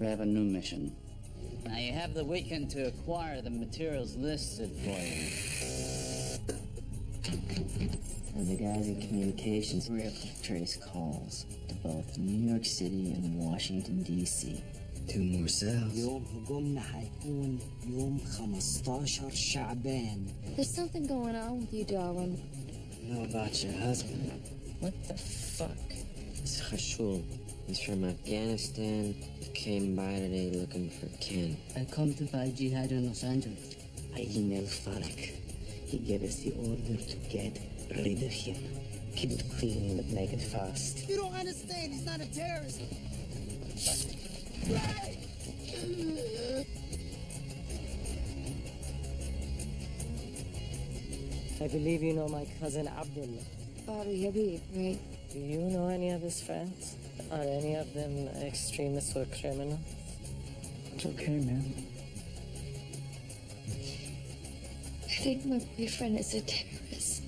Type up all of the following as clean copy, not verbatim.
We have a new mission. Now you have the weekend to acquire the materials listed for you. And the guys in communications were able to trace calls to both New York City and Washington, D.C. 2 more cells. There's something going on with you, darling. I know about your husband. What the fuck? It's Khashul. He's from Afghanistan. He came by today looking for Ken. I come to fight jihad in Los Angeles. I emailed Farak. He gave us the order to get rid of him. Keep it clean, but make it fast. You don't understand. He's not a terrorist. Right. I believe you know my cousin Abdullah. Bobby Habib, right? Do you know any of his friends? Are any of them extremists or criminals? It's okay, man. I think my boyfriend is a terrorist.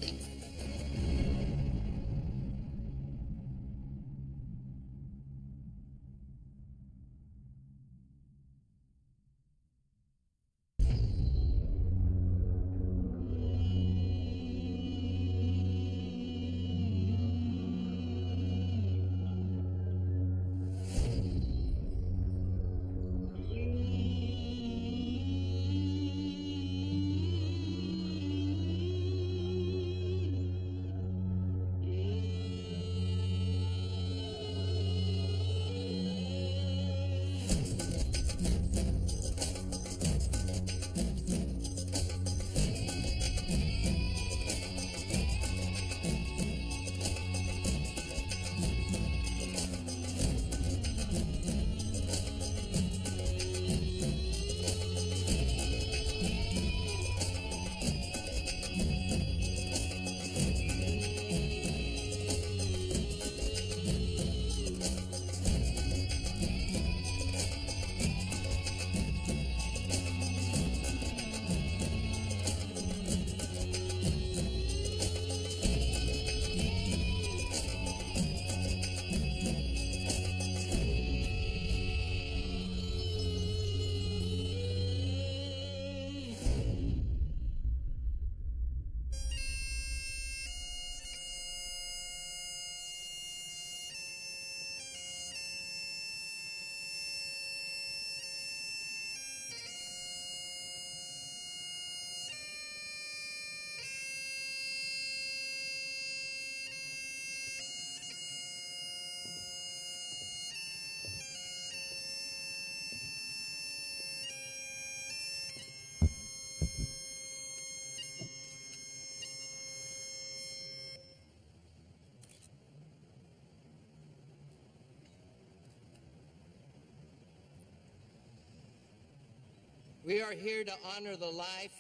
We are here to honor the life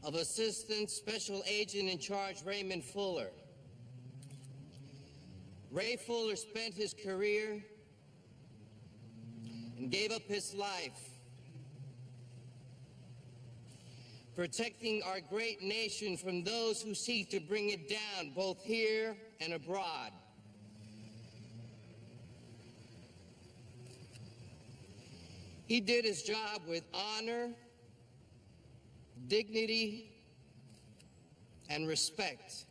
of Assistant Special Agent in Charge Raymond Fuller. Ray Fuller spent his career and gave up his life protecting our great nation from those who seek to bring it down, both here and abroad. He did his job with honor, dignity, and respect.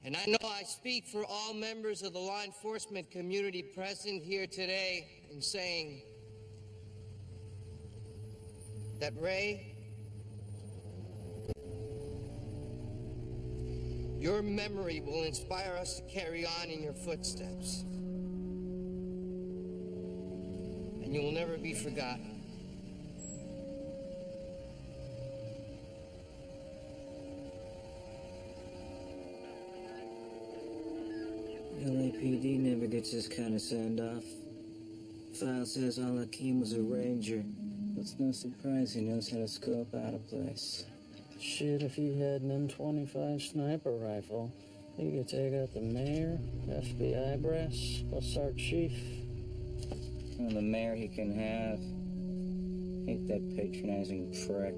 And I know I speak for all members of the law enforcement community present here today in saying that Ray, your memory will inspire us to carry on in your footsteps. And you will never be forgotten. LAPD never gets this kind of send-off. File says Al-Hakim was a ranger. It's no surprise he knows how to scope out a place. Shit, if he had an M25 sniper rifle, he could take out the mayor, FBI brass, plus our chief. Well, the mayor he can have. Ain't that patronizing prick.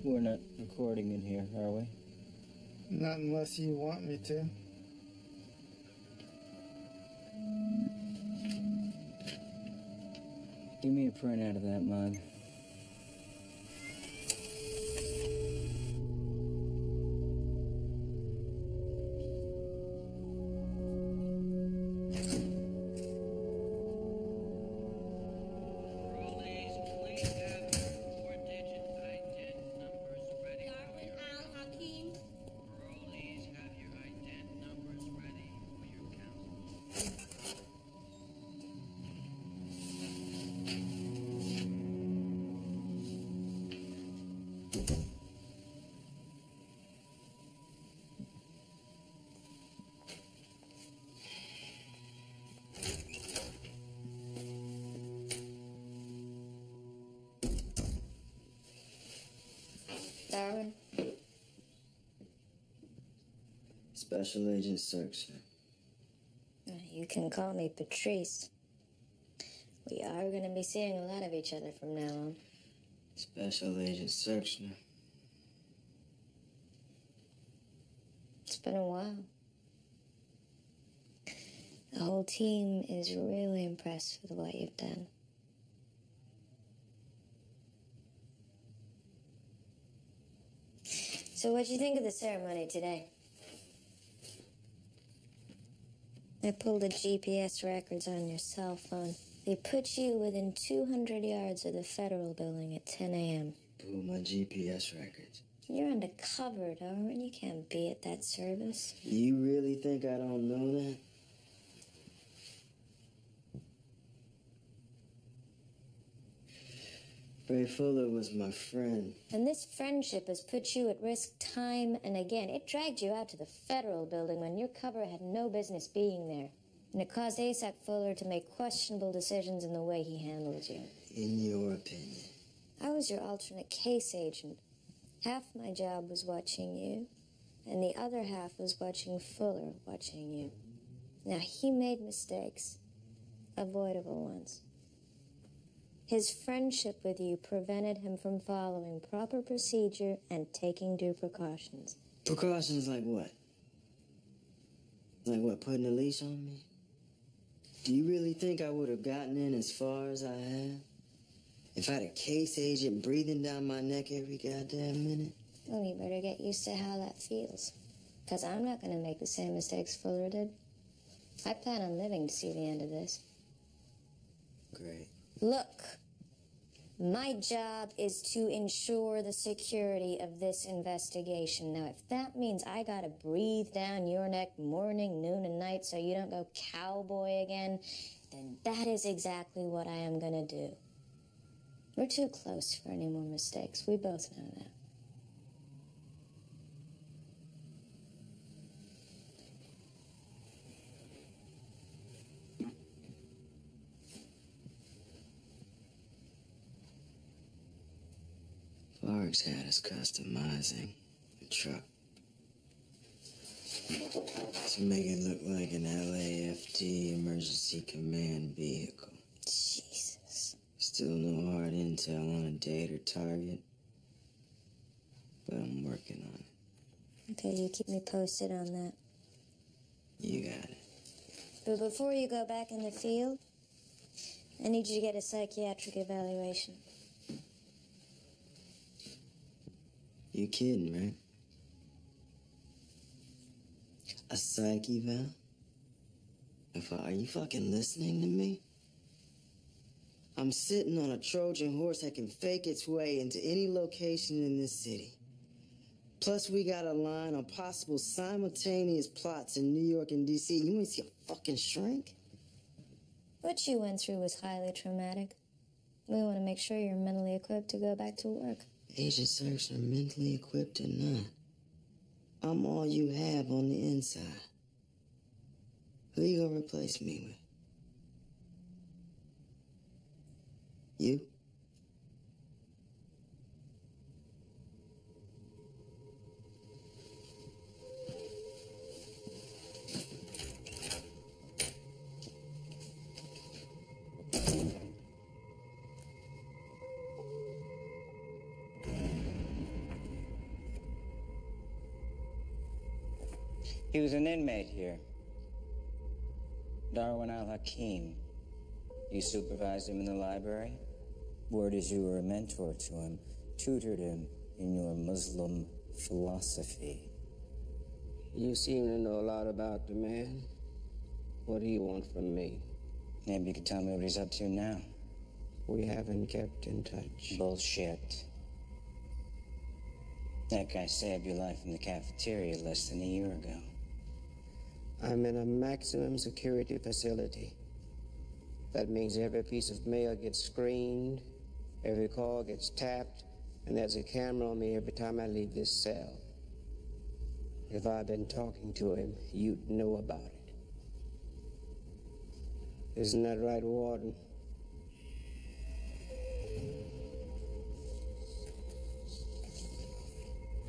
We're not recording in here, are we? Not unless you want me to. Give me a printout of that mug. Darwin? Special Agent Searcher. You can call me Patrice. We are going to be seeing a lot of each other from now on. Special Agent Searcher. It's been a while. The whole team is really impressed with what you've done. So what'd you think of the ceremony today? I pulled the GPS records on your cell phone. They put you within 200 yards of the federal building at 10 a.m. Pull my GPS records. You're undercover, Darwin. You can't be at that service. You really think I don't know that? Ray Fuller was my friend. And this friendship has put you at risk time and again. It dragged you out to the federal building when your cover had no business being there. And it caused ASAC Fuller to make questionable decisions in the way he handled you. In your opinion? I was your alternate case agent. Half my job was watching you, and the other half was watching Fuller watching you. Now, he made mistakes, avoidable ones. His friendship with you prevented him from following proper procedure and taking due precautions. Precautions like what? Like what, putting a leash on me? Do you really think I would have gotten in as far as I have? If I had a case agent breathing down my neck every goddamn minute? Well, you better get used to how that feels. Because I'm not going to make the same mistakes Fuller did. I plan on living to see the end of this. Great. Look, my job is to ensure the security of this investigation. Now, if that means I gotta breathe down your neck morning, noon, and night so you don't go cowboy again, then that is exactly what I am gonna do. We're too close for any more mistakes. We both know that. Clark's had us customizing the truck to make it look like an LAFD emergency command vehicle. Jesus. Still no hard intel on a date or target, but I'm working on it. Okay, you keep me posted on that. You got it. But before you go back in the field, I need you to get a psychiatric evaluation. You kidding, right? A psych eval? Are you fucking listening to me? I'm sitting on a Trojan horse that can fake its way into any location in this city. Plus, we got a line on possible simultaneous plots in New York and D.C. You want to see a fucking shrink? What you went through was highly traumatic. We want to make sure you're mentally equipped to go back to work. Agent Searcher, mentally equipped or not, I'm all you have on the inside. Who you gonna replace me with? You? He was an inmate here. Darwin al-Hakim. You supervised him in the library? Word is you were a mentor to him, tutored him in your Muslim philosophy. You seem to know a lot about the man. What do you want from me? Maybe you could tell me what he's up to now. We haven't kept in touch. Bullshit. That guy saved your life in the cafeteria less than a year ago. I'm in a maximum security facility. That means every piece of mail gets screened, every call gets tapped, and there's a camera on me every time I leave this cell. If I'd been talking to him, you'd know about it. Isn't that right, Warden?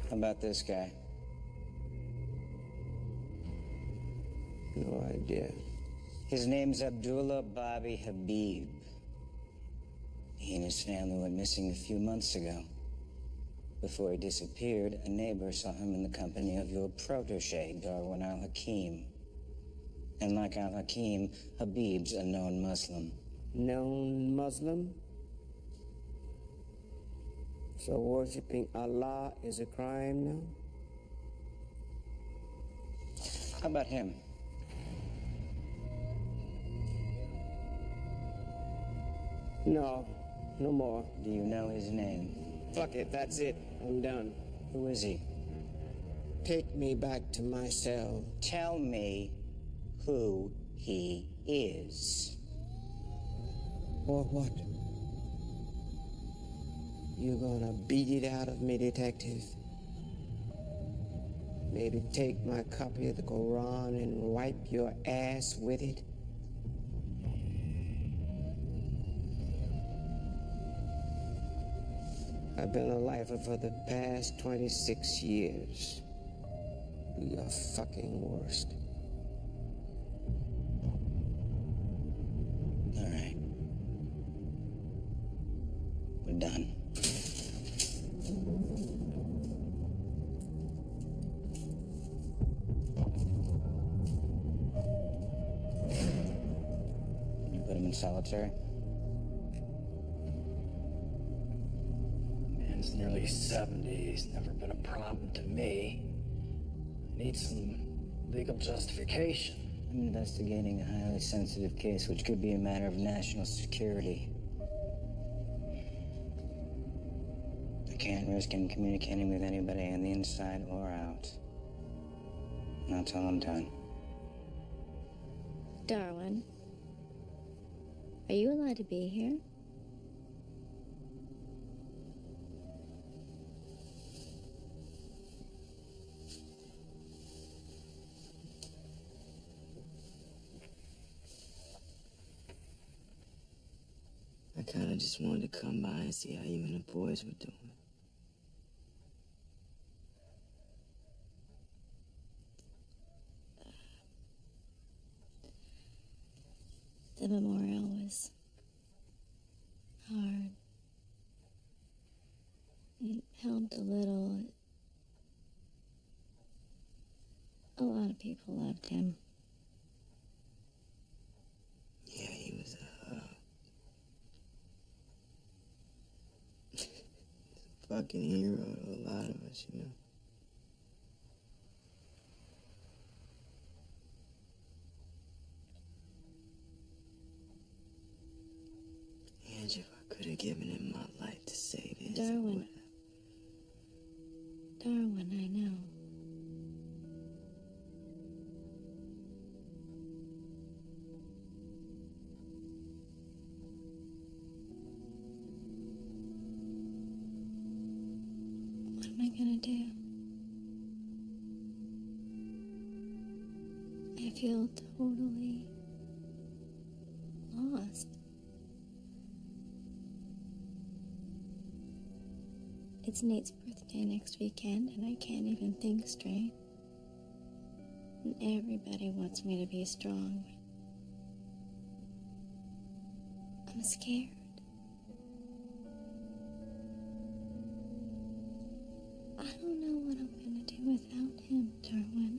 How about this guy? No idea. His name's Abdullah Bobby Habib. He and his family went missing a few months ago. Before he disappeared, a neighbor saw him in the company of your protege, Darwin al-Hakim. And like al-Hakim, Habib's a known Muslim. Known Muslim? So worshipping Allah is a crime now? How about him? No, no more. Do you know his name? Fuck it, that's it. I'm done. Who is he? Take me back to my cell. Tell me who he is. Or what? You gonna beat it out of me, detective? Maybe take my copy of the Quran and wipe your ass with it? I've been a lifer for the past 26 years. Do your fucking worst. All right. We're done. You put him in solitary? Man's nearly 70. He's never been a problem to me. I need some legal justification. I'm investigating a highly sensitive case which could be a matter of national security. I can't risk him communicating with anybody on the inside or out. Not till I'm done. Darwin, are you allowed to be here? I kinda just wanted to come by and see how you and the boys were doing. The memorial was hard. It helped a little. A lot of people loved him. Yeah, he was a fucking hero to a lot of us, you know. And if I could have given him my life to save his, I Darwin. would have. Darwin, I know. What am I gonna do? I feel totally lost. It's Nate's birthday next weekend, and I can't even think straight. And everybody wants me to be strong. I'm scared. I don't know what I'm gonna do without him, Darwin.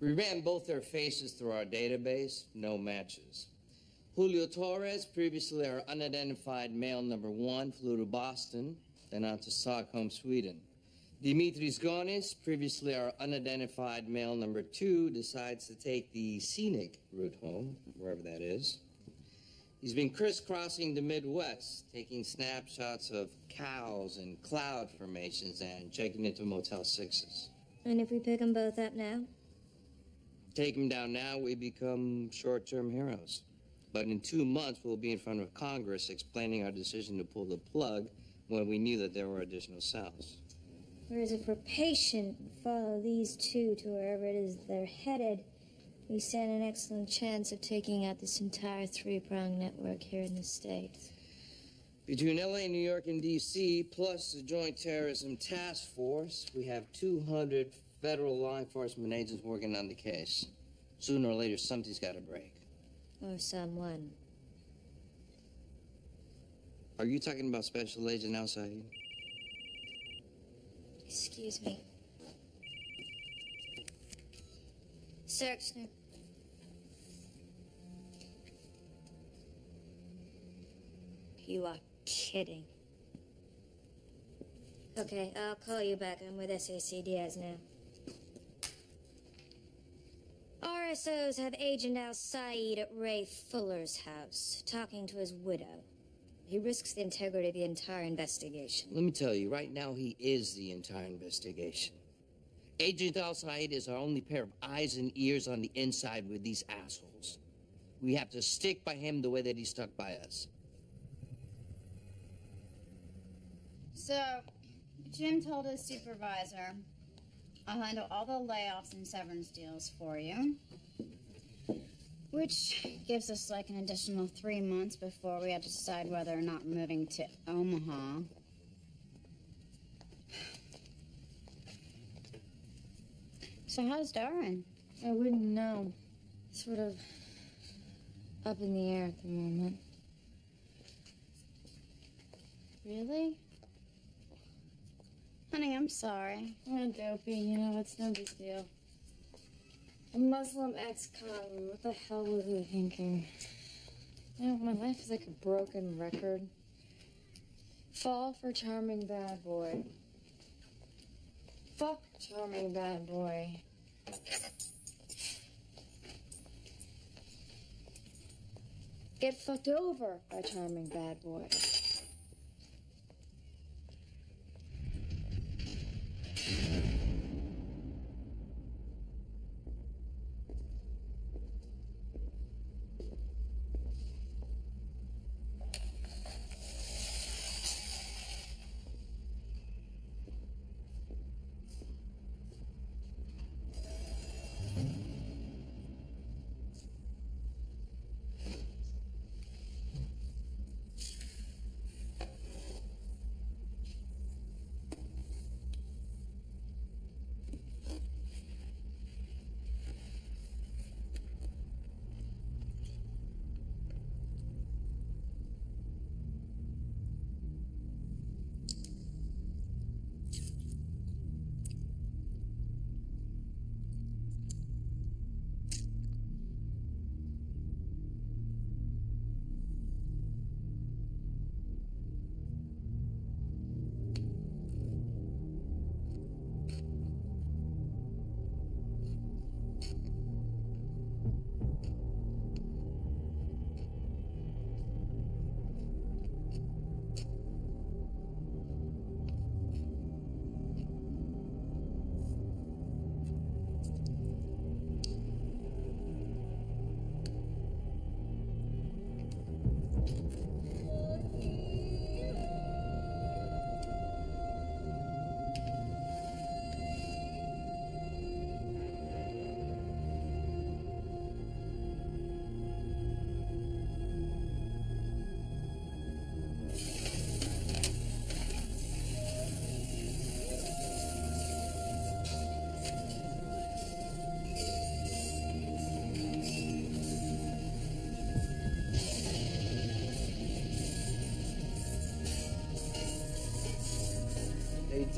We ran both their faces through our database, no matches. Julio Torres, previously our unidentified male number 1, flew to Boston, then on to Stockholm, Sweden. Dimitris Gonis, previously our unidentified male number 2, decides to take the scenic route home, wherever that is. He's been crisscrossing the Midwest, taking snapshots of cows and cloud formations and checking into Motel 6s. And if we pick them both up now? Take him down now, we become short-term heroes. But in 2 months, we'll be in front of Congress explaining our decision to pull the plug when we knew that there were additional cells. Whereas if we're patient and follow these two to wherever it is they're headed, we stand an excellent chance of taking out this entire three-pronged network here in the States. Between LA, New York, and D.C., plus the Joint Terrorism Task Force, we have 200 federal law enforcement agents working on the case. Sooner or later, something's got to break. Or someone. Are you talking about Special Agent outside? Excuse me. Sexner. You are kidding. Okay, I'll call you back. I'm with SACDS now. RSOs have Agent Al Saeed at Ray Fuller's house, talking to his widow. He risks the integrity of the entire investigation. Let me tell you, right now he is the entire investigation. Agent Al Saeed is our only pair of eyes and ears on the inside with these assholes. We have to stick by him the way that he stuck by us. So, Jim told his supervisor, I'll handle all the layoffs and severance deals for you. Which gives us like an additional 3 months before we have to decide whether or not we're moving to Omaha. So how's Darren? I wouldn't know. Sort of up in the air at the moment. Really? Honey, I'm sorry. Oh, Dopey, you know, it's no big deal. A Muslim ex-con, what the hell was he thinking? You know, my life is like a broken record. Fall for charming bad boy. Fuck charming bad boy. Get fucked over by charming bad boy.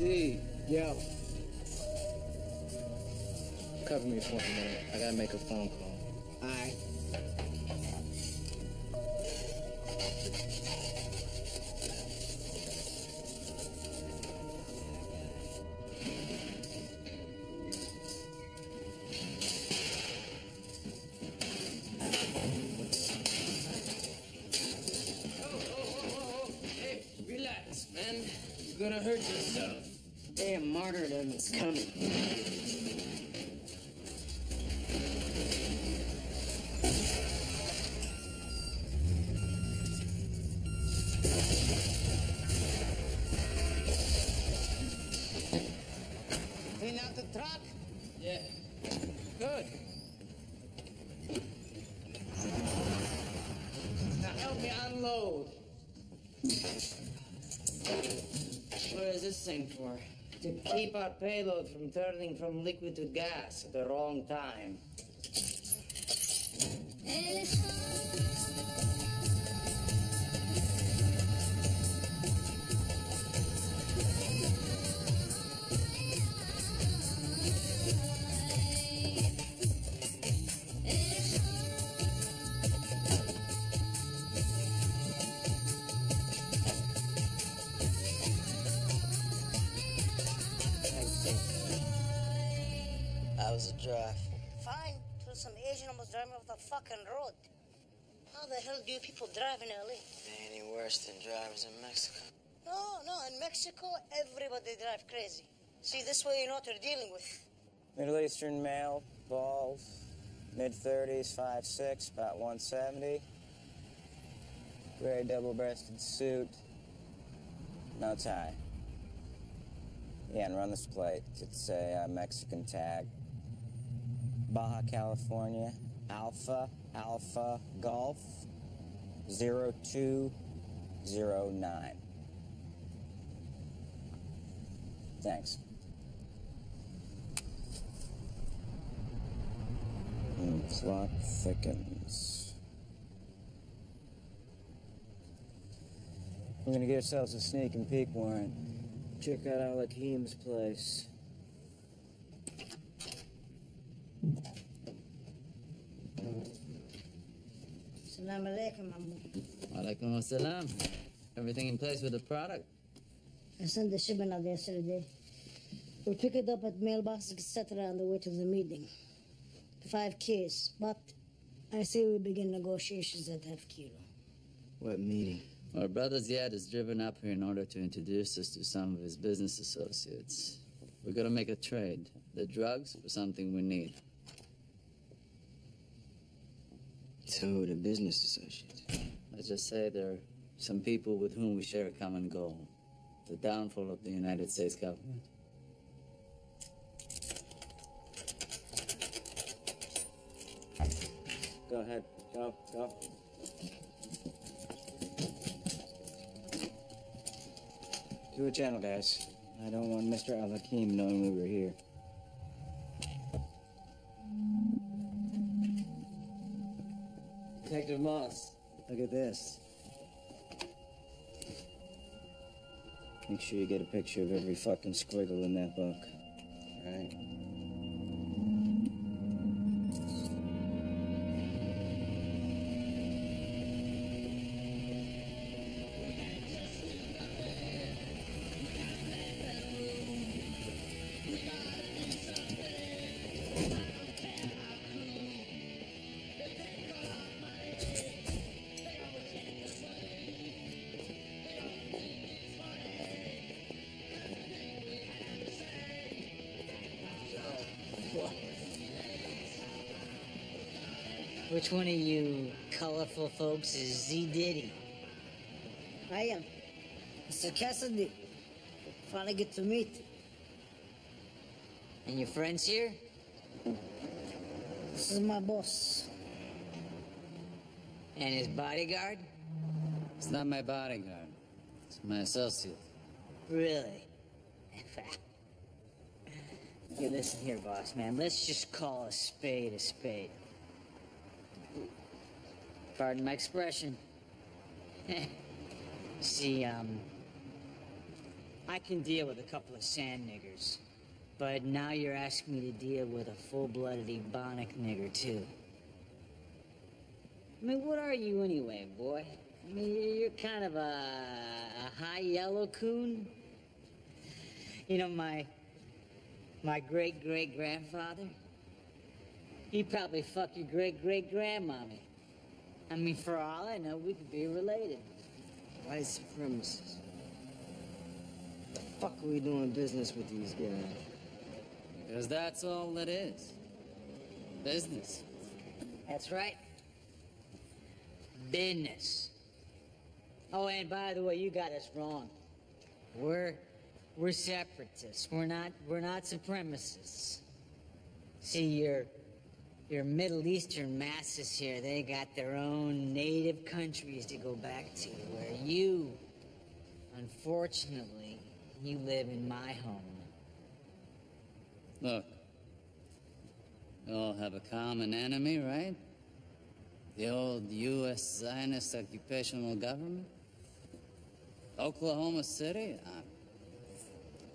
D, yo. Cover me for a minute. I gotta make a phone call. All right. Hey, relax, man. You're gonna hurt yourself. Damn martyrdom is coming. Clean out the truck? Yeah. Good. Now help me unload. What is this thing for? To keep our payload from turning from liquid to gas at the wrong time. How was the drive? Fine, till some Asian almost driving off the fucking road. How the hell do you people drive in LA? Any worse than drivers in Mexico? No, in Mexico, everybody drive crazy. See, this way you know what you're dealing with. Middle Eastern male, bald, mid-30s, 5'6", about 170. Gray double-breasted suit, no tie. Yeah, and run this plate. It's a Mexican tag. Baja California, Alpha Golf 0209. Thanks. Plot thickens. We're gonna get ourselves a sneak and peek warrant. Check out Al-Hakim's place. Salam alaikum, Ammu. Walaikum assalam. Everything in place with the product? I sent the shipment out yesterday. We'll pick it up at mailboxes, etc. on the way to the meeting. 5 keys, but I say we begin negotiations at half kilo. What meeting? Our brother Ziad is driven up here in order to introduce us to some of his business associates. We're gonna make a trade. The drugs for something we need. So, the business associates. Let's just say there are some people with whom we share a common goal. The downfall of the United States government. Go ahead. Go. To a channel, guys. I don't want Mr. Al-Hakim knowing we were here. Detective Moss, look at this. Make sure you get a picture of every fucking squiggle in that book. All right? Which one of you colorful folks is Z Diddy? I am. Mr. Cassidy. Finally get to meet. And your friends here? This is my boss. And his bodyguard? It's not my bodyguard. It's my associate. Really? Okay, listen here, boss man. Let's just call a spade a spade. Pardon my expression. See, I I can deal with a couple of sand niggers. But now you're asking me to deal with a full-blooded Ebonic nigger, too. I mean, what are you anyway, boy? I mean, you're kind of a high yellow coon. You know, my great-great-grandfather, he probably fucked your great-great-grandmommy. I mean, for all I know, we could be related. White supremacists. The fuck are we doing business with these guys? Because that's all it is. Business. That's right. Business. Oh, and by the way, you got us wrong. We're separatists. We're not supremacists. See, your Middle Eastern masses here, they got their own native countries to go back to, where you, unfortunately, you live in my home. Look, we all have a common enemy, right? The old U.S. Zionist occupational government? Oklahoma City?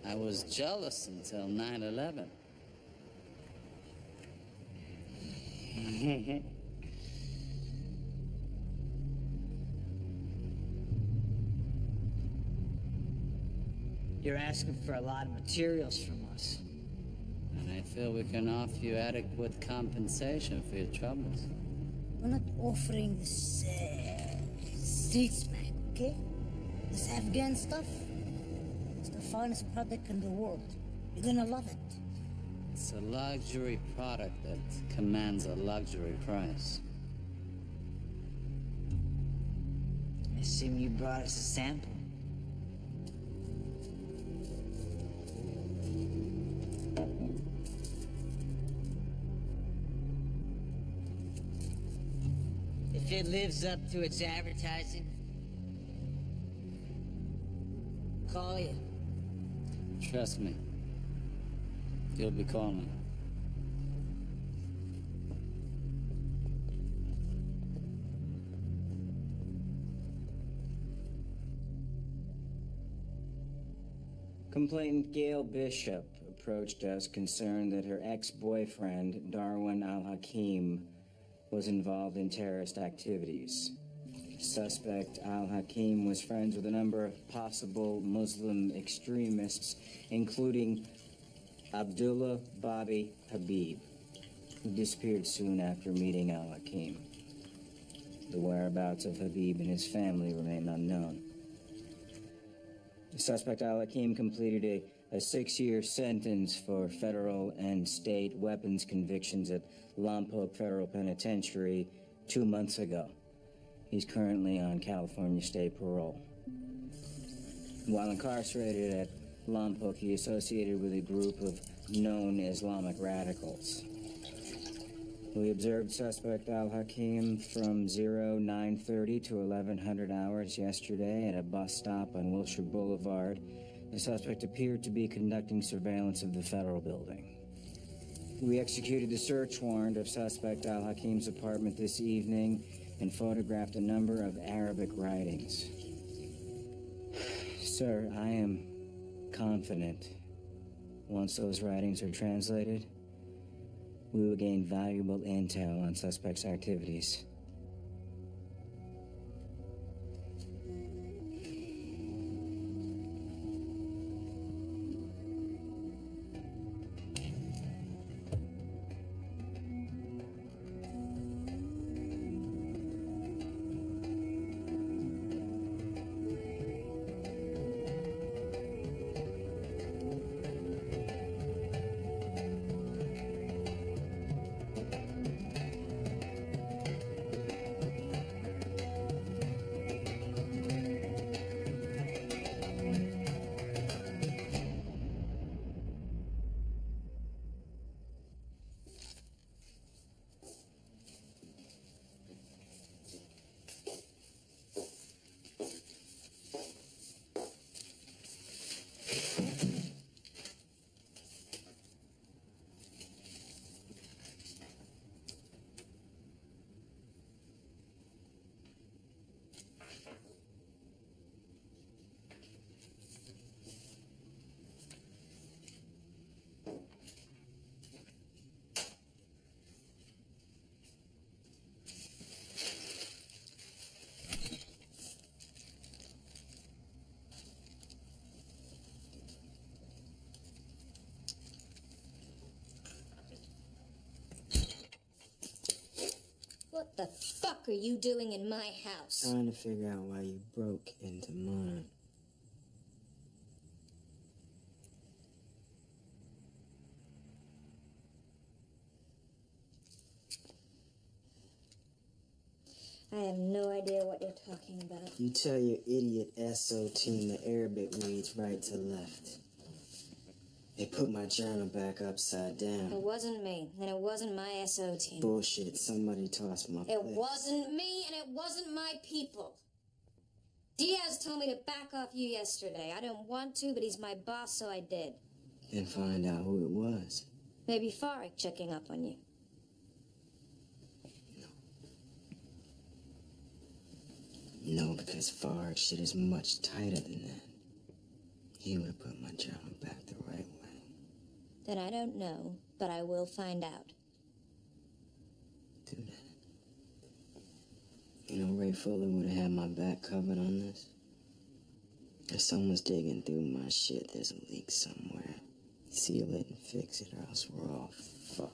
I was jealous until 9/11. You're asking for a lot of materials from us. And I feel we can offer you adequate compensation for your troubles. We're not offering this street smack, okay? This Afghan stuff, it's the finest product in the world. You're gonna love it. It's a luxury product that commands a luxury price. I assume you brought us a sample. If it lives up to its advertising, call you. Trust me, you'll be calling. Complainant Gail Bishop approached us concerned that her ex-boyfriend, Darwin Al-Hakim, was involved in terrorist activities. Suspect Al-Hakim was friends with a number of possible Muslim extremists, including Abdullah Bobby Habib, who disappeared soon after meeting Al-Hakim. The whereabouts of Habib and his family remain unknown. The suspect Al-Hakim completed a 6-year sentence for federal and state weapons convictions at Lompoc Federal Penitentiary 2 months ago. He's currently on California state parole. While incarcerated at Lompoc, he associated with a group of known Islamic radicals. We observed suspect Al-Hakim from 0930 to 1100 hours yesterday at a bus stop on Wilshire Boulevard. The suspect appeared to be conducting surveillance of the federal building. We executed the search warrant of suspect Al-Hakim's apartment this evening and photographed a number of Arabic writings. Sir, I am confident once those writings are translated, we will gain valuable intel on suspect's activities. The fuck are you doing in my house? Trying to figure out why you broke into mine. I have no idea what you're talking about. You tell your idiot SO team the Arabic reads right to left. They put my journal back upside down. It wasn't me, and it wasn't my SO team. Bullshit. Somebody tossed my It place. wasn't me, and it wasn't my people. Diaz told me to back off you yesterday. I didn't want to, but he's my boss, so I did. Then find out who it was. Maybe Farik checking up on you. No, because Farik shit is much tighter than that. He would have put my journal back the right way. Then I don't know, but I will find out. Do that. You know, Ray Fuller would have had my back covered on this. If someone's digging through my shit, there's a leak somewhere. Seal it and fix it, or else we're all fucked.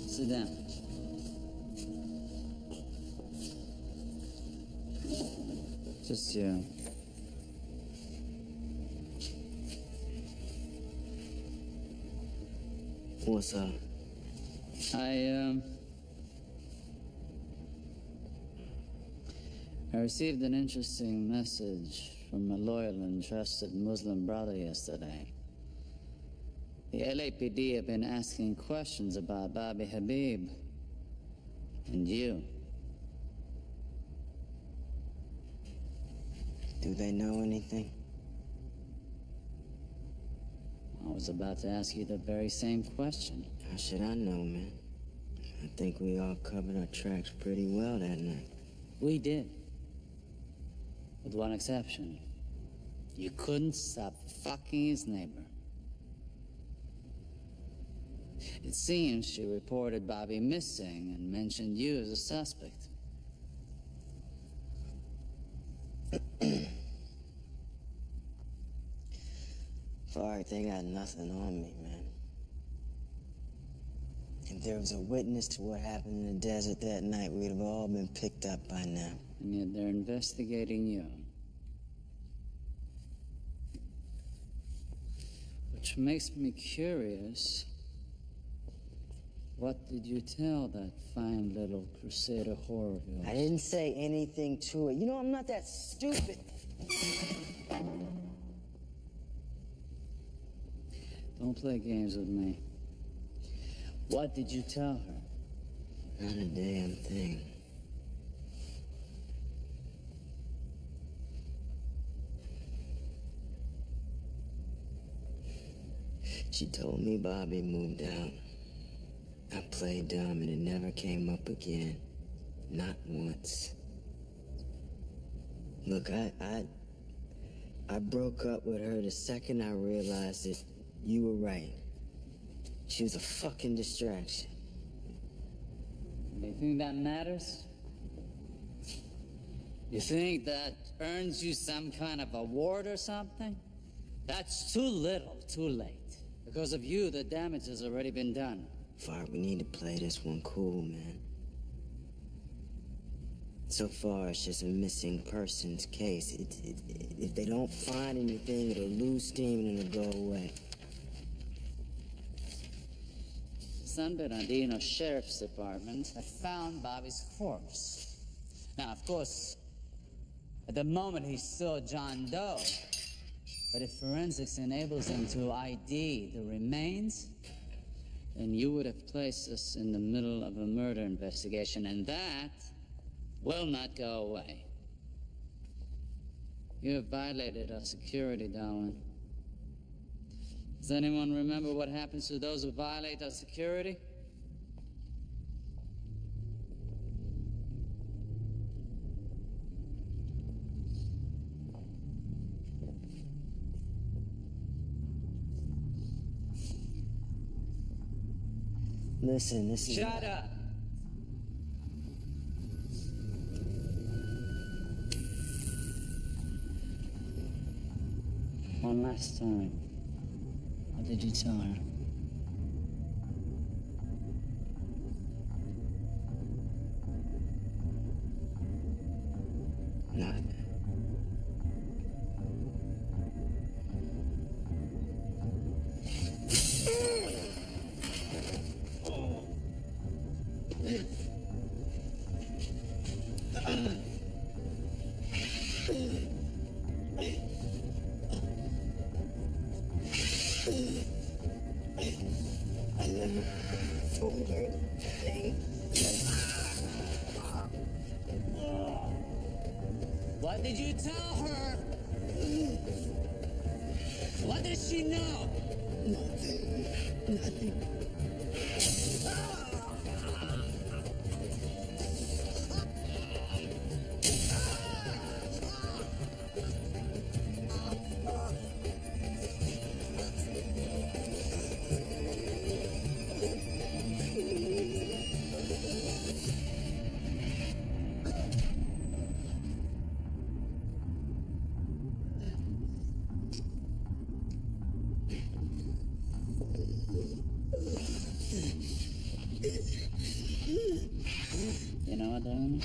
Sit down. Just you. What's up? I received an interesting message from a loyal and trusted Muslim brother yesterday. The LAPD have been asking questions about Bobby Habib and you. Do they know anything? I was about to ask you the very same question. How should I know, man? I think we all covered our tracks pretty well that night. We did. With one exception. You couldn't stop fucking his neighbor. It seems she reported Bobby missing and mentioned you as a suspect. Farik, they got nothing on me, man. If there was a witness to what happened in the desert that night, we'd have all been picked up by now. And yet they're investigating you. Which makes me curious. What did you tell that fine little Crusader whore of yours? I didn't say anything to it. You know, I'm not that stupid. Don't play games with me. What did you tell her? Not a damn thing. She told me Bobby moved out. I played dumb and it never came up again. Not once. Look, I broke up with her the second I realized that you were right. She was a fucking distraction. Do you think that matters? You think that earns you some kind of award or something? That's too little, too late. Because of you, the damage has already been done. Fart, we need to play this one cool, man. So far, it's just a missing persons case. If they don't find anything, it'll lose steam and it'll go away. San Bernardino Sheriff's Department have found Bobby's corpse. Now, of course, at the moment he's still John Doe. But if forensics enables them to ID the remains, then you would have placed us in the middle of a murder investigation, and that will not go away. You have violated our security, Darwin. Does anyone remember what happens to those who violate our security? Listen. Shut up! One last time. What did you tell her? Nothing. I never told her anything. What did you tell her? What does she know? Nothing. You know what, Darwin?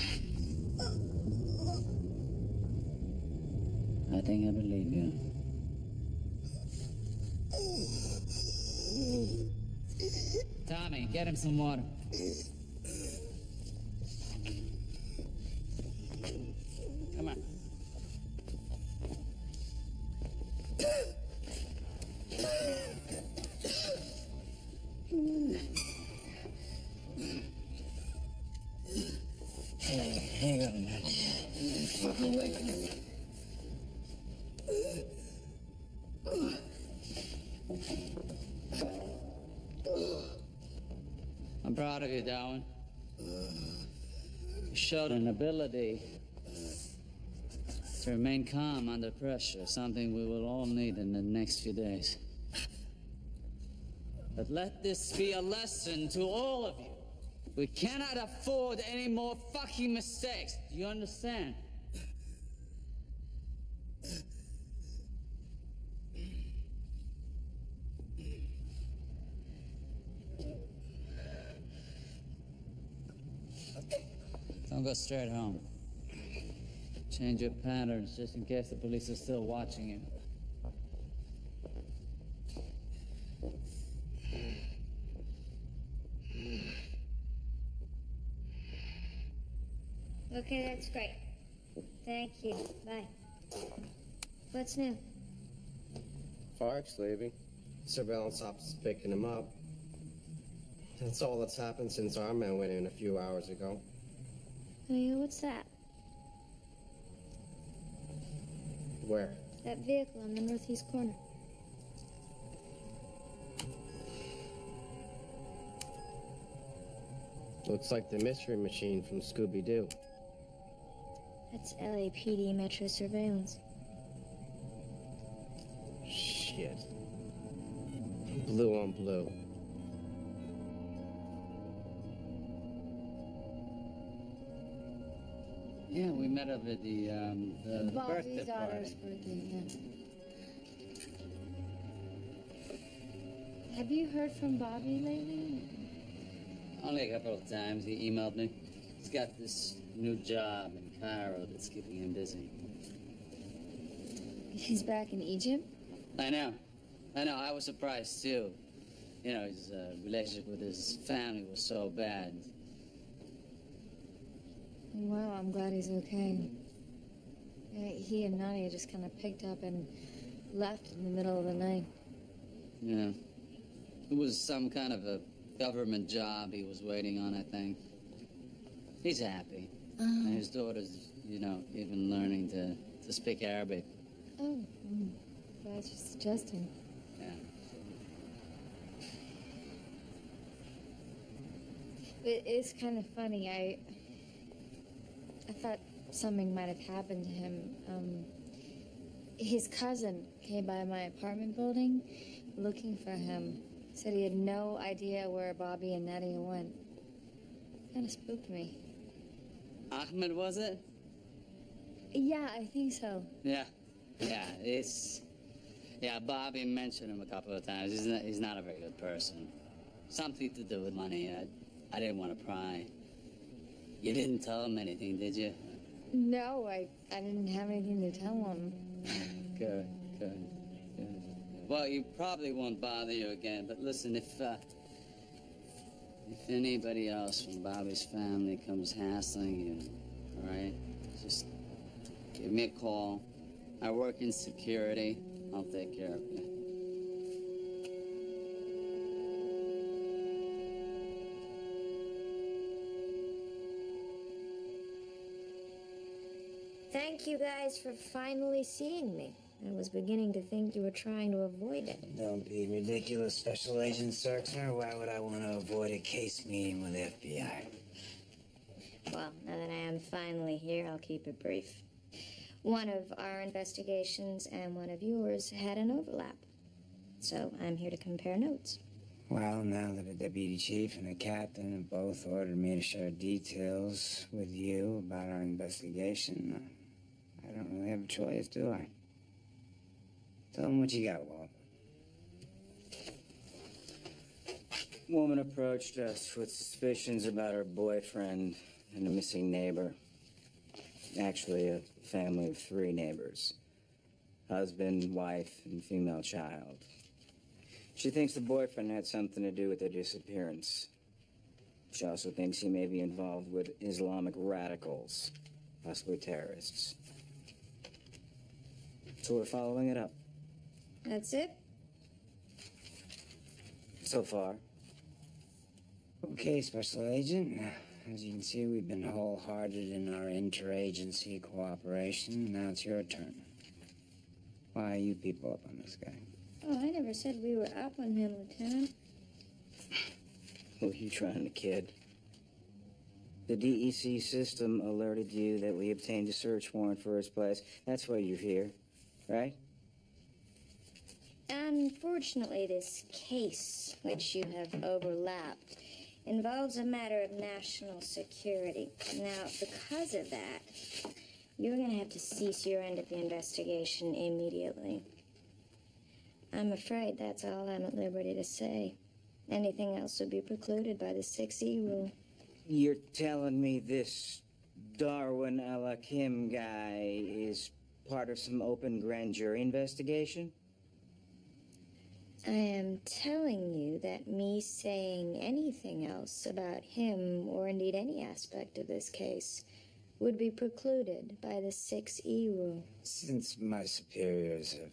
I think I believe you. Tommy, get him some water. Come on. Hang on, man. Fuck away from me. I'm proud of you, Darwin. You showed an ability to remain calm under pressure, something we will all need in the next few days. But let this be a lesson to all of you. We cannot afford any more fucking mistakes. Do you understand? Don't go straight home. Change your patterns just in case the police are still watching you. Okay, that's great. Thank you. Bye. What's new? Fark's leaving. Surveillance ops is picking him up. That's all that's happened since our man went in a few hours ago. Oh, yeah, what's that? Where? That vehicle on the northeast corner. Looks like the mystery machine from Scooby-Doo. That's LAPD Metro Surveillance. Shit. Blue on blue. Yeah, we met up at the birthday party. birthday, yeah. Have you heard from Bobby lately? Only a couple of times. He emailed me. He's got this new job in Cairo that's keeping him busy. He's back in Egypt? I know. I was surprised, too. You know, his relationship with his family was so bad. Well, I'm glad he's okay. He and Nadia just kind of picked up and left in the middle of the night. Yeah. It was some kind of a government job he was waiting on, I think. He's happy. And his daughter's, you know, even learning to speak Arabic. Oh, glad you're suggesting. Yeah. It is kind of funny. I thought something might have happened to him. His cousin came by my apartment building looking for him. Said he had no idea where Bobby and Nadia went. Kind of spooked me. Ahmed, was it? Yeah, I think so. Yeah. Yeah, Bobby mentioned him a couple of times. He's not a very good person. Something to do with money. I didn't want to pry. You didn't tell him anything, did you? No, I didn't have anything to tell him. Good. Well, he probably won't bother you again, but listen, if anybody else from Bobby's family comes hassling you, all right, just give me a call. I work in security. I'll take care of you. Thank you guys for finally seeing me. I was beginning to think you were trying to avoid it. Don't be ridiculous, Special Agent Sarkner. Why would I want to avoid a case meeting with the FBI? Well, now that I am finally here, I'll keep it brief. One of our investigations and one of yours had an overlap. So I'm here to compare notes. Well, now that a deputy chief and a captain have both ordered me to share details with you about our investigation, I don't really have a choice, do I? Tell them what you got, Walt. Woman approached us with suspicions about her boyfriend and a missing neighbor. Actually, a family of 3 neighbors. Husband, wife, and female child. She thinks the boyfriend had something to do with their disappearance. She also thinks he may be involved with Islamic radicals, possibly terrorists. So we're following it up. That's it? So far. Okay, Special Agent. As you can see, we've been wholehearted in our interagency cooperation. Now it's your turn. Why are you people up on this guy? Oh, I never said we were up on him, Lieutenant. Who are you trying to kid? The DEC system alerted you that we obtained a search warrant for his place. That's why you're here, right? Unfortunately, this case, which you have overlapped, involves a matter of national security. Now, because of that, you're going to have to cease your end of the investigation immediately. I'm afraid that's all I'm at liberty to say. Anything else would be precluded by the 6E rule. You're telling me this Darwin Al-Hakim guy is part of some open grand jury investigation? I am telling you that me saying anything else about him, or indeed any aspect of this case, would be precluded by the 6E rule. Since my superiors have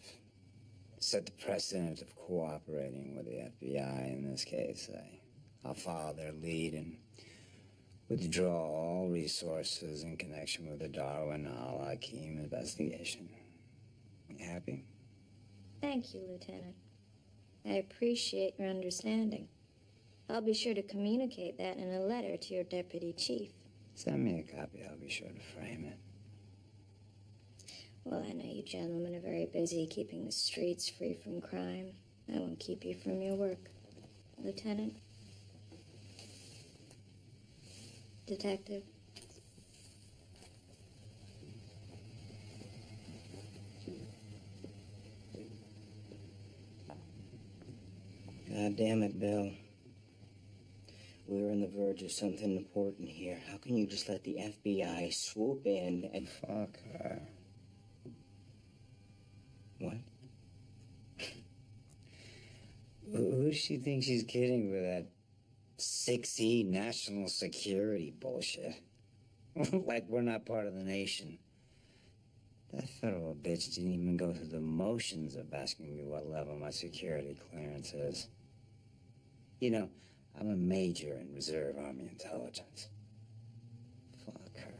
set the precedent of cooperating with the FBI in this case, I'll follow their lead and withdraw all resources in connection with the Darwin Al-Hakim investigation. You happy? Thank you, Lieutenant. I appreciate your understanding. I'll be sure to communicate that in a letter to your deputy chief. Send me a copy. I'll be sure to frame it. Well, I know you gentlemen are very busy keeping the streets free from crime. I won't keep you from your work. Lieutenant? Detective? God damn it, Bill. We're on the verge of something important here. How can you just let the FBI swoop in and... Fuck her. What? Who does she think she's kidding with that 6E national security bullshit? Like we're not part of the nation. That federal bitch didn't even go through the motions of asking me what level my security clearance is. You know, I'm a major in Reserve Army Intelligence. Fuck her.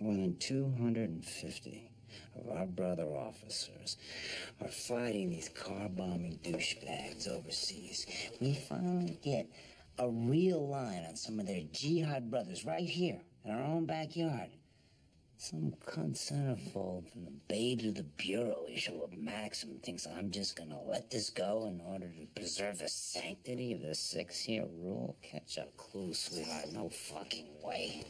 More than 250 of our brother officers are fighting these car-bombing douchebags overseas. We finally get a real line on some of their jihad brothers right here in our own backyard. Some cunt centerfold from the Bay to the Bureau issue of Maxim thinks I'm just gonna let this go in order to preserve the sanctity of the 6-year rule? Catch a clue, sweetheart. No fucking way.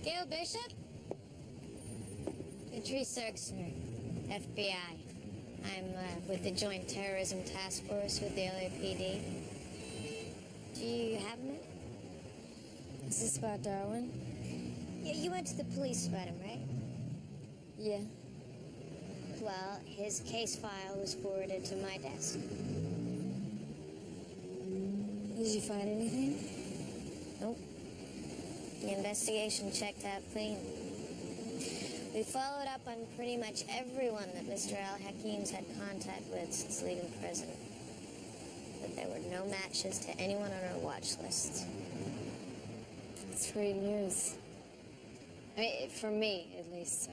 Gail Bishop? Patrice Erkser, FBI. I'm with the Joint Terrorism Task Force with the LAPD. Do you have a minute? Is this about Darwin? Yeah, you went to the police about him, right? Yeah. Well, his case file was forwarded to my desk. Did you find anything? Nope. The investigation checked out clean. We followed up on pretty much everyone that Mr. Al-Hakim's had contact with since leaving prison. But there were no matches to anyone on our watch lists. It's great news. I mean, for me, at least.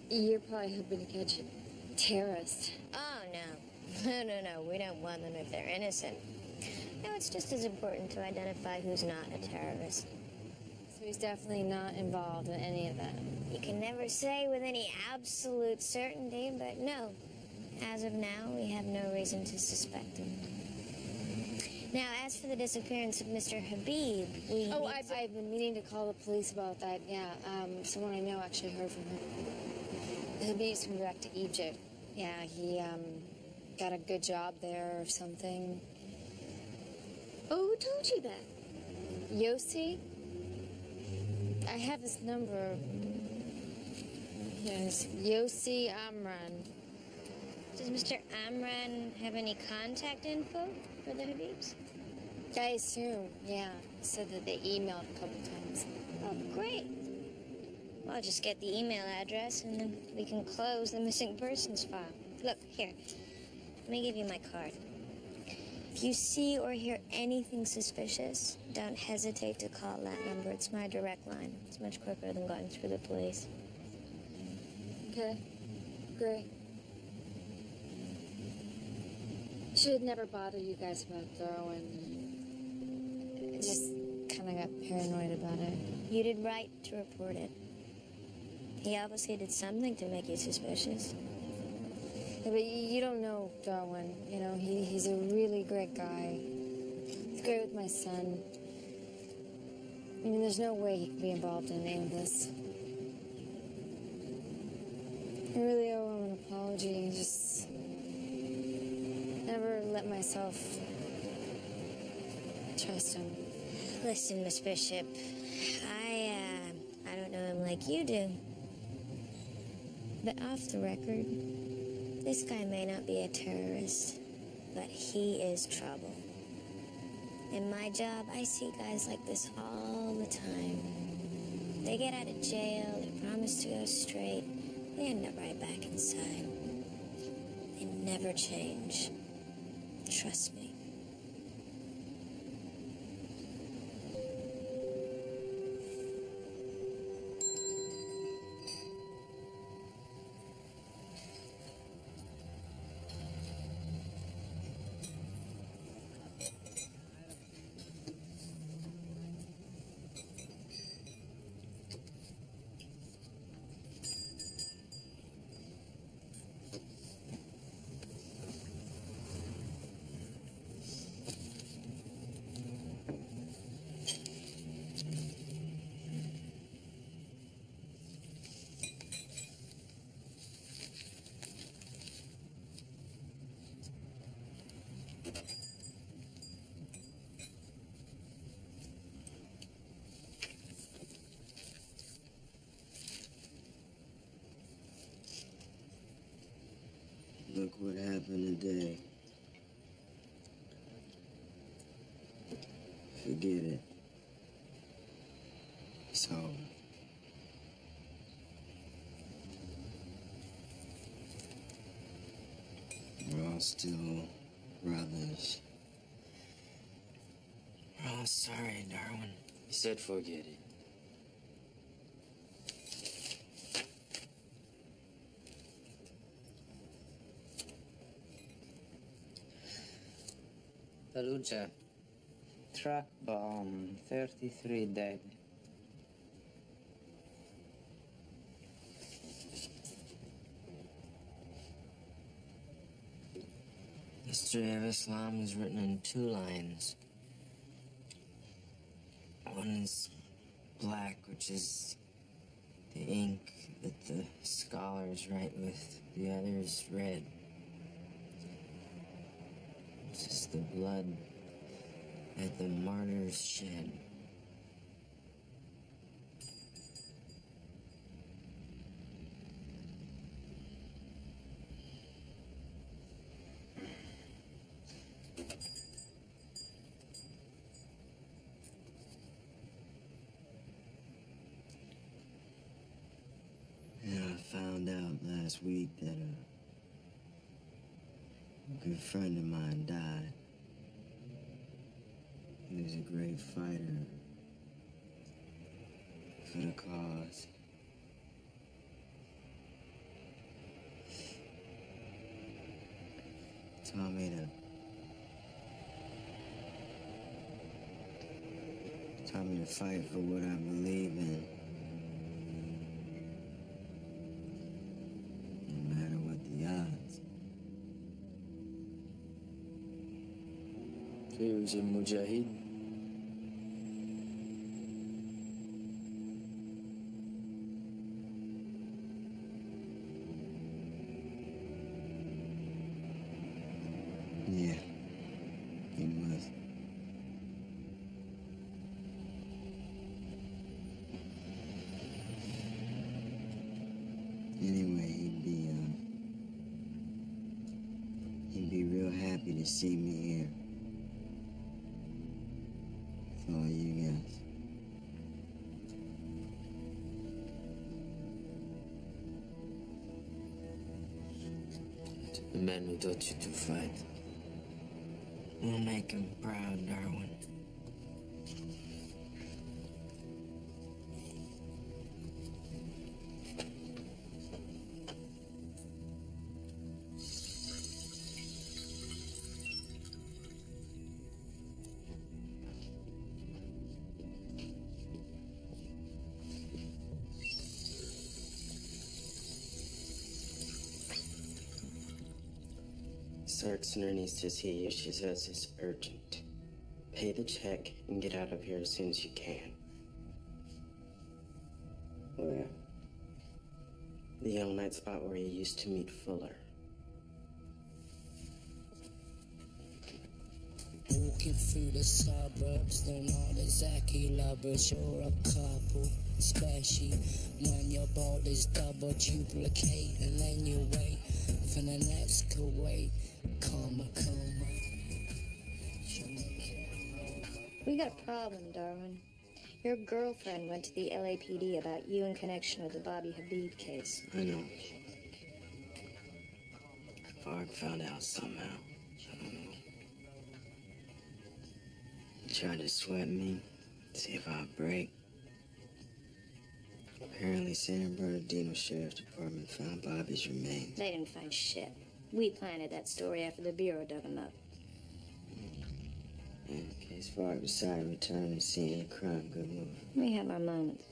You're probably hoping to catch a terrorist. Oh, no. No. We don't want them if they're innocent. No, it's just as important to identify who's not a terrorist. So he's definitely not involved in any of that. You can never say with any absolute certainty, but no. As of now, we have no reason to suspect him. Now, as for the disappearance of Mr. Habib, we... Oh, I've been meaning to call the police about that, yeah. Someone I know actually heard from him. Habib's coming back to Egypt. Yeah, he, got a good job there or something. Oh, who told you that? Yossi? I have his number. Yes, Yossi Amran. Does Mr. Amran have any contact info for the Habibs? I assume, yeah. He said that they emailed a couple times. Oh, great. Well, I'll just get the email address and then we can close the missing persons file. Look, here. Let me give you my card. If you see or hear anything suspicious, don't hesitate to call that number. It's my direct line. It's much quicker than going through the police. Okay, great. Should never bother you guys about Darwin. I just kind of got paranoid about it. You did right to report it. He obviously did something to make you suspicious. Yeah, but you don't know Darwin. You know, he's a really great guy. He's great with my son. I mean, there's no way he could be involved in any of this. I really owe him an apology. Just never let myself trust him. Listen, Miss Bishop, I don't know him like you do. But off the record, this guy may not be a terrorist, but he is trouble. In my job, I see guys like this all the time. They get out of jail, they promise to go straight, they end up right back inside. They never change. Trust me. happened today. Forget it. It's over. We're all still brothers. We're all sorry, Darwin. You said forget it. Fallujah. Truck bomb. 33 dead. History of Islam is written in 2 lines. One is black, which is the ink that the scholars write with. The other is red. This is the blood that the martyrs shed. I found out last week that a good friend of mine died. He was a great fighter for the cause. Taught me to fight for what I believe in. No matter what the odds. He was a mujahid. Yeah, he was. Anyway, he'd be real happy to see me here. With all you guys. The man who taught you to fight. We'll make him proud, Darwin. Sarksoner needs to see you. She says it's urgent. Pay the check and get out of here as soon as you can. Where? The all-night spot where you used to meet Fuller. Walking through the suburbs, they're not exactly lovers. You're a couple, especially when your body's double duplicate, and then you wait for the next Kuwait. Karma. We got a problem, Darwin. Your girlfriend went to the LAPD about you in connection with the Bobby Habib case. I know. Varg found out somehow. I don't know. He tried to sweat me, see if I'd break. Apparently, San Bernardino Sheriff's Department found Bobby's remains. They didn't find shit. We planted that story after the Bureau dug him up. In case Varg decided to return and see any crime, good move. We have our moments.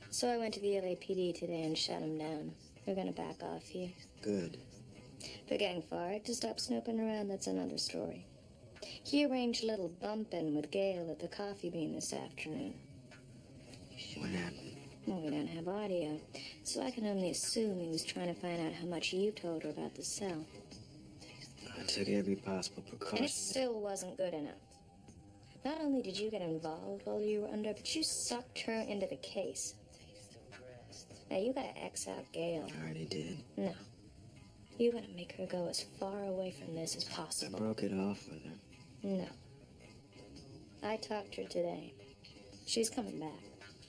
So I went to the LAPD today and shut him down. They're gonna back off here. Good. For getting Varg to stop snooping around, that's another story. He arranged a little bump-in with Gail at the Coffee Bean this afternoon. What happened? Well, we don't have audio, so I can only assume he was trying to find out how much you told her about the cell. I took every possible precaution. And it still wasn't good enough. Not only did you get involved while you were under, but you sucked her into the case. Now, you gotta X out Gail. I already did. No. You want to make her go as far away from this as I possible. broke it off with her. No. I talked to her today. She's coming back.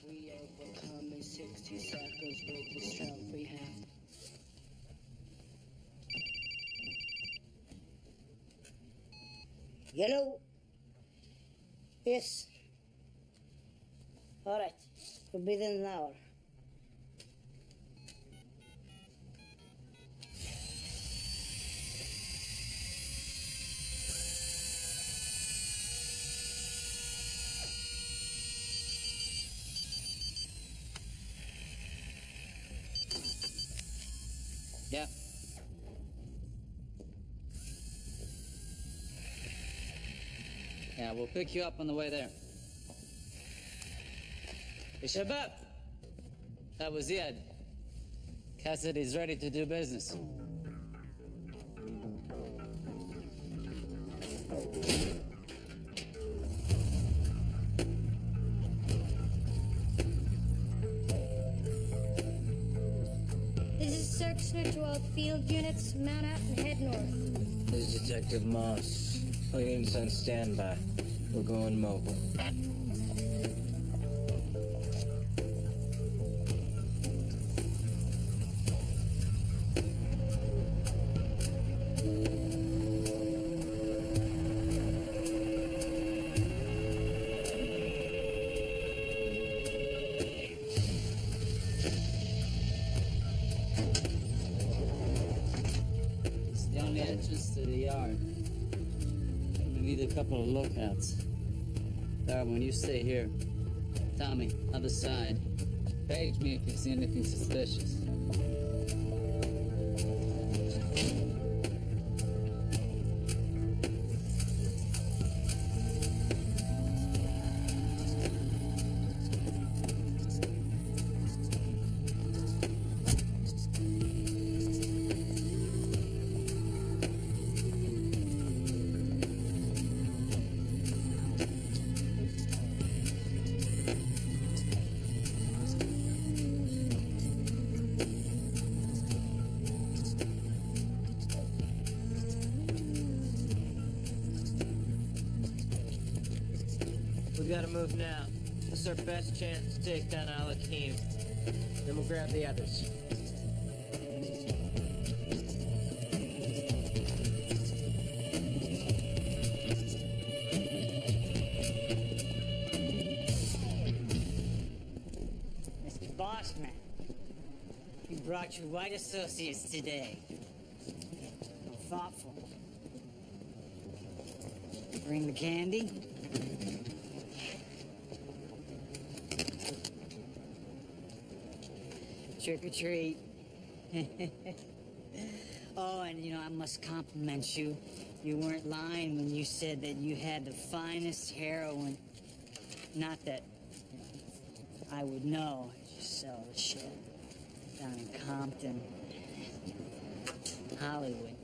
We overcome in 60 seconds with the strength we have. Hello? Yes. All right. We'll be there in an hour. Yeah. Yeah, we'll pick you up on the way there. Hey, Shabab! That was Ziad. Cassidy's ready to do business. This is Search Neutral Field Units, mount out and head north. This is Detective Moss. Williams on standby. We're going mobile. It's the only entrance to the yard. We need a couple of lookouts. Darwin, you stay here. Tommy, other side. Page me if you see anything suspicious. We gotta move now. This is our best chance to take down Al-Hakim. Then we'll grab the others. Mr. Bossman, you brought your white associates today. Thoughtful. Bring the candy? Trick or treat. Oh, and you know, I must compliment you. You weren't lying when you said that you had the finest heroin. Not that I would know. I just sell the shit down in Compton, Hollywood.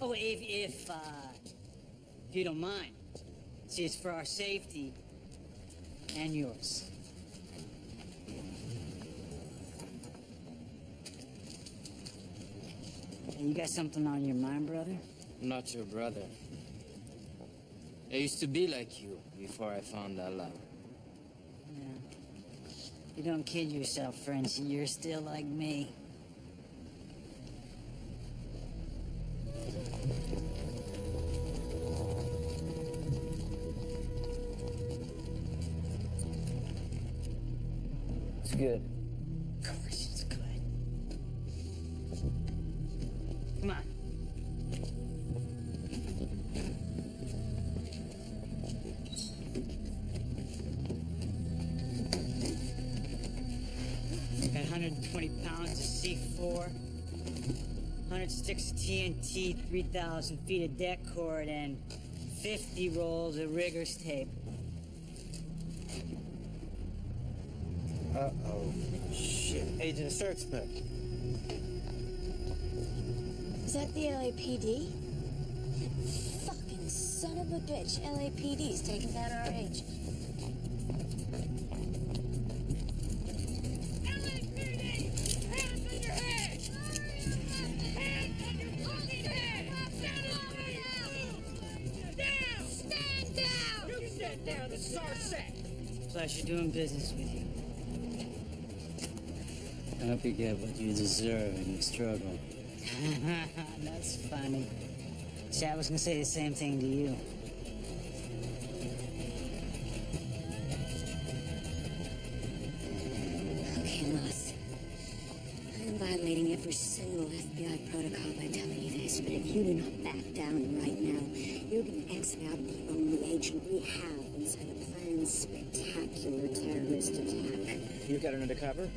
Oh, if you don't mind. See, it's for our safety and yours. Hey, you got something on your mind, brother? I'm not your brother. I used to be like you before I found Allah. Yeah. You don't kid yourself, Frenchie. You're still like me. It's good. Of course it's good. Come on. Got 120 pounds of C4, 100 sticks of TNT, 3,000 feet of deck cord, and 50 rolls of riggers tape. Uh-oh. Shit. Agent Searchman. Is that the LAPD? Fucking son of a bitch. LAPD's taking down our agent. LAPD! Hands in your head! Man down, this is our set! Pleasure doing business with you. I hope you get what you deserve in your struggle. That's funny. See, I was gonna say the same thing to you. Okay, Moss. I'm violating every single FBI protocol by telling you this, but if you do not back down right now, you're gonna exit out the only agent we have inside a planned spectacular terrorist attack. You got an undercover?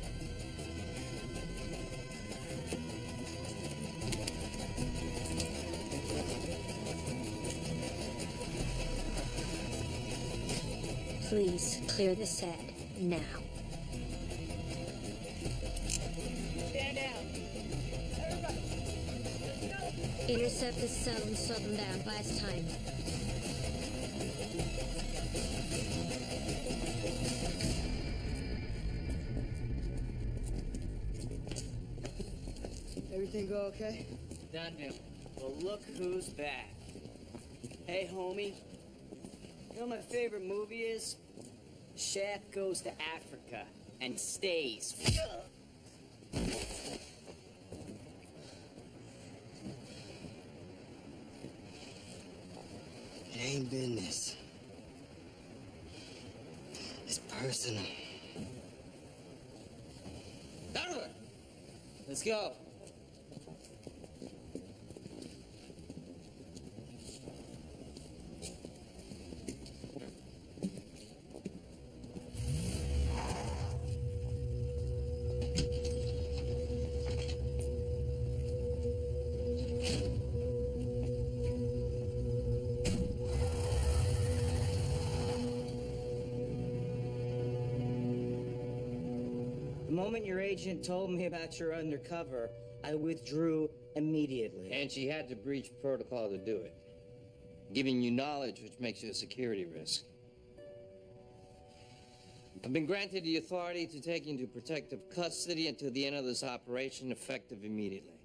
Please clear the set now. Stand down! Everybody! Intercept the cell and slow them down. Buy us time. Everything go okay? Done deal. Well, look who's back. Hey, homie. You know what my favorite movie is? Shaft Goes to Africa and stays. It ain't business. It's personal. Donovan! Let's go. The moment your agent told me about your undercover, I withdrew immediately. And she had to breach protocol to do it, giving you knowledge which makes you a security risk. I've been granted the authority to take you into protective custody until the end of this operation, effective immediately.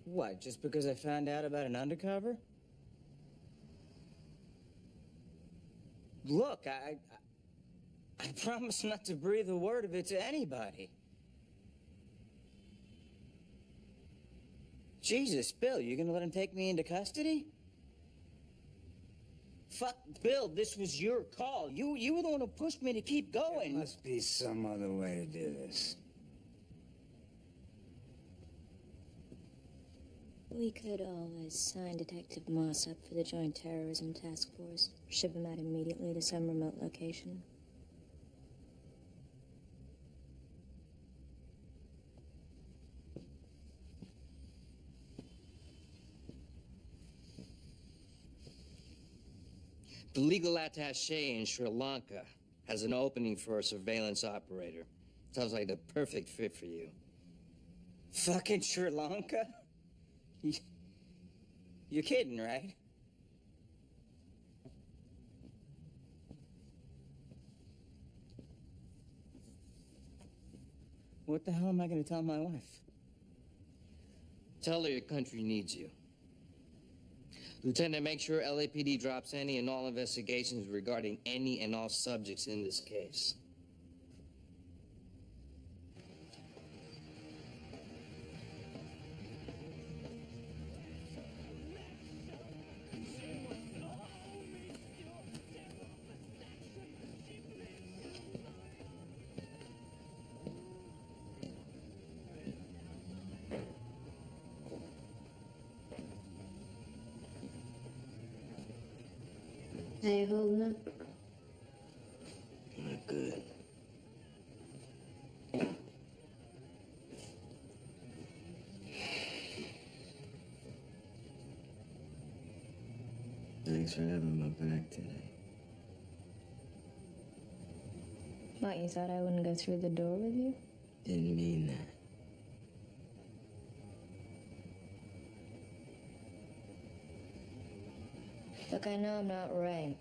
What, just because I found out about an undercover? Look, I promise not to breathe a word of it to anybody. Jesus, Bill, you gonna let him take me into custody? Fuck, Bill, this was your call. You were the one who pushed me to keep going. There must be some other way to do this. We could always sign Detective Moss up for the Joint Terrorism Task Force. Ship him out immediately to some remote location. The legal attaché in Sri Lanka has an opening for a surveillance operator. Sounds like the perfect fit for you. Fucking Sri Lanka? You're kidding, right? What the hell am I going to tell my wife? Tell her your country needs you. Lieutenant, make sure LAPD drops any and all investigations regarding any and all subjects in this case. How you holding up? Not good. Thanks for having my back today. What, you thought I wouldn't go through the door with you? Didn't mean that. Look, I know I'm not right.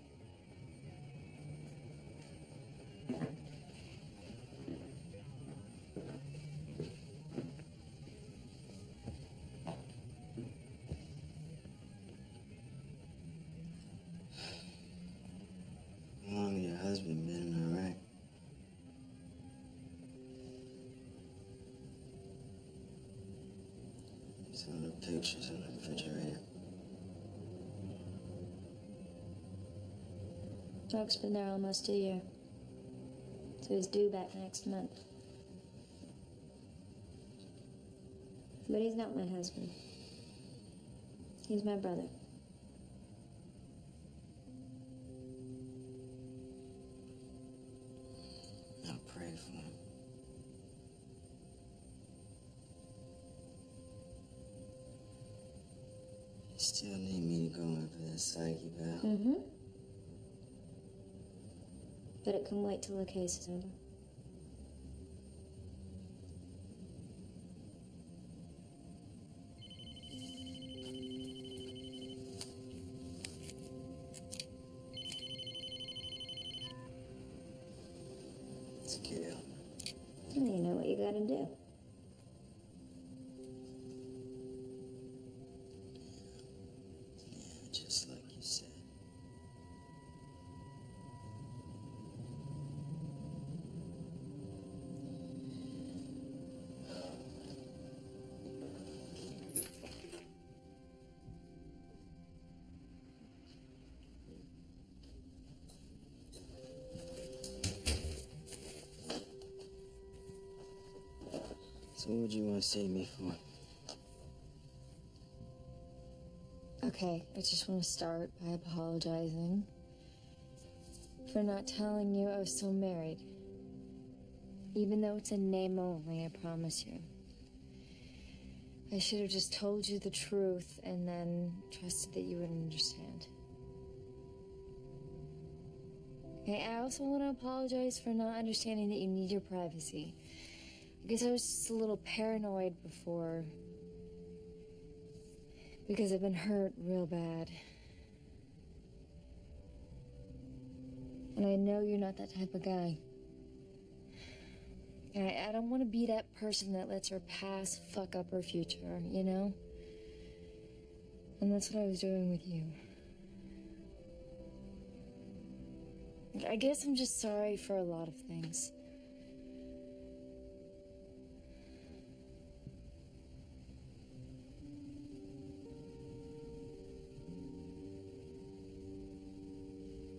pictures in the refrigerator. Doug's been there almost a year. So he's due back next month. But he's not my husband. He's my brother. I'll pray for him. You still need me to go in for that psyche eval? Mm-hmm. But it can wait till the case is over. It's Gail. You know what you gotta do. Yeah, just like you said. So what do you want to see me for? Okay, I just want to start by apologizing for not telling you I was still married. Even though it's a name only, I promise you. I should have just told you the truth and then trusted that you would understand. Okay, I also want to apologize for not understanding that you need your privacy. I guess I was just a little paranoid before. Because I've been hurt real bad. And I know you're not that type of guy. And I don't want to be that person that lets her past fuck up her future, you know? And that's what I was doing with you. I guess I'm just sorry for a lot of things.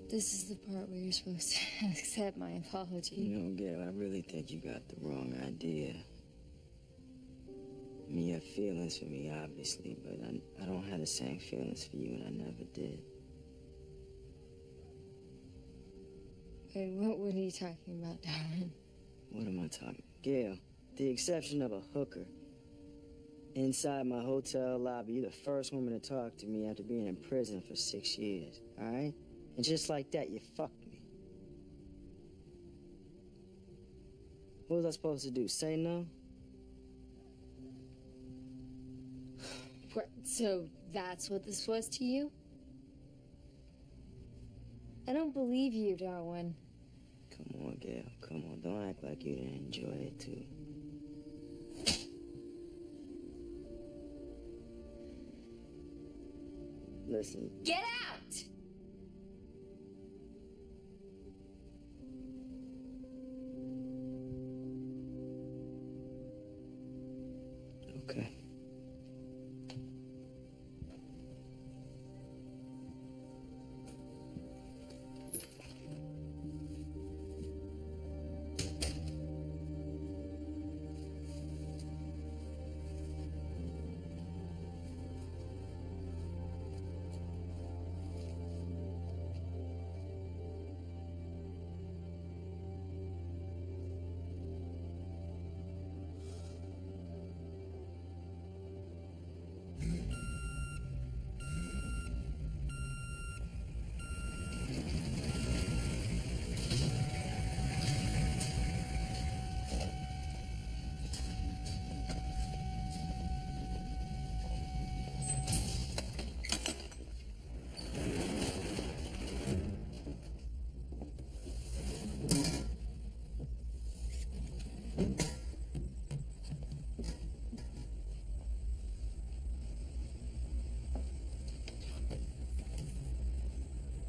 This is the part where you're supposed to accept my apology. You know, Gail, I really think you got the wrong idea. I mean, you have feelings for me, obviously, but I don't have the same feelings for you, and I never did. Wait, what are you talking about, Darwin? What am I talking? Gail, the exception of a hooker. Inside my hotel lobby, you're the first woman to talk to me after being in prison for 6 years, all right? And just like that, you fucked me. What was I supposed to do, say no? What, so that's what this was to you? I don't believe you, Darwin. Come on, Gail, come on. Don't act like you didn't enjoy it, too. Listen. Get out! Okay.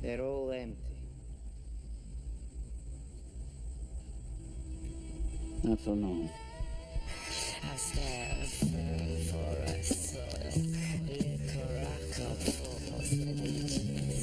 They're all empty. Not for long. I stand firm for a soil. Liquor I come for steady.